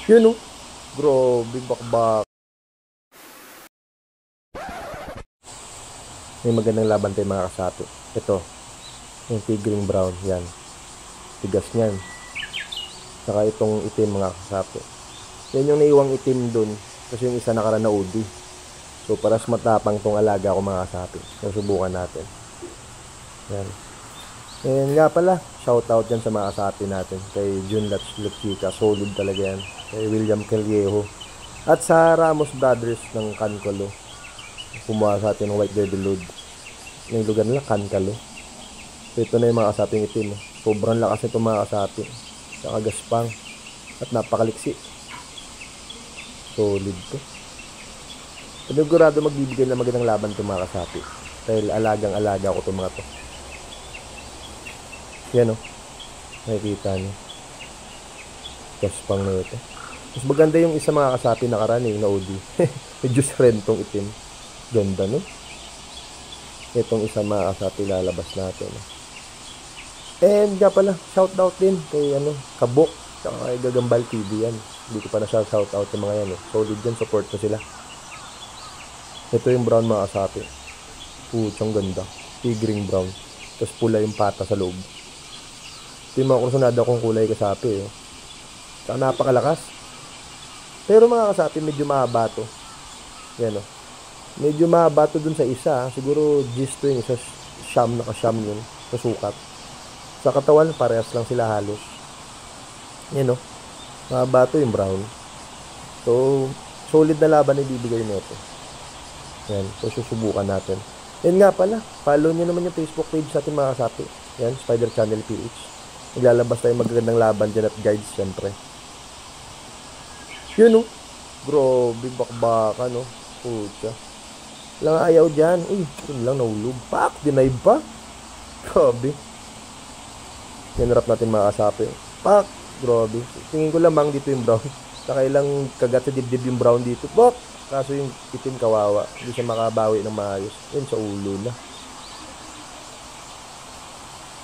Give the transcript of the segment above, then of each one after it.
Yun, oh. Grabe, bakbak. May magandang laban tayo mga kasapi. Ito, yung tigring brown. Yan. Tigas niyan. Saka itong itim mga kasapi. Yan yung naiwang itim dun. Kasi yung isa nakaraan na udi. So, paras matapang tong alaga ko mga kasapi. Susubukan natin. Yan. And nga pala, shoutout yan sa mga kasapi natin. Kay Jun Luchica. Solid talaga yan. Kay William Callejo. At sa Ramos Brothers ng Cancolo. Kumuha sa atin ng White Devil Load. Yung lugar nila, Cancolo. So, ito na yung mga kasaping itim. Sobrang lakas nito mga kasapi. Saka gaspang. At napakaliksi. Solid to. Panigurado magbibigay na magandang laban ito mga kasapi. Dahil alagang-alaga ko ito mga to. Yan o. Nakikita nyo. Gaspang na ito. Mas maganda yung isa mga kasapi nakaraan na OD. Medyo rentong itim. Ganda no. Itong isa mga kasapi lalabas natin. And nga pala, shoutout din kay Kabok. Saka kay Gagambal TV yan. Hindi ko pa na shoutout yung mga yan. Solid yan, support ko sila. Ito yung brown mga kasapi. Puchang ganda. Tigring brown. Tapos pula yung pata sa loob. Ito yung mga kursunada kong kulay kasapi. Saka napakalakas. Pero mga kasapi, medyo mahaba to. Yan o. Medyo mahaba to dun sa isa. Siguro gist to yung isa. Naka-sham yun. Sa sukat. Sa katawan, parehas lang sila halos. Yan o. Mahaba to yung brown. So, solid na laban na ibibigay nito. Yan. So, susubukan natin. Yan nga pala. Follow nyo naman yung Facebook page natin mga kasapi. Yan. Spider Channel PH. Naglalabas tayo magagandang laban dyan at guides syempre. Yun o. Grabe. Bakbaka no. Pucha. Lang ayaw dyan. Uy. Yun lang nahulog. Pak. Denied pa. Grabe. Yan-wrap natin mga kasapi. Pak. Grabe. Tingin ko lamang dito yung brown. Saka ilang kagat sa dibdib yung brown dito. Pak. Kaso yung itim kawawa. Hindi siya makabawi ng maayos. Yun sa ulo na.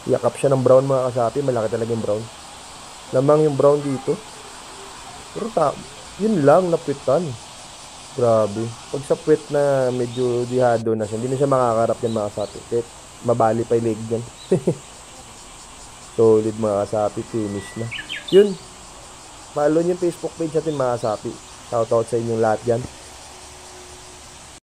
Yakap siya ng brown mga kasapi. Malaki talaga yung brown. Lamang yung brown dito. Pero yun lang napitan. Grabe. Pag sa puwet na medyo dihado na siya, hindi na siya makakarap yan mga kasapi. Kahit mabali pa yung leg dyan. Solid mga kasapi. Finish na. Yun. Follow nyo yung Facebook page natin mga kasapi. Shoutout sa inyong lahat dyan.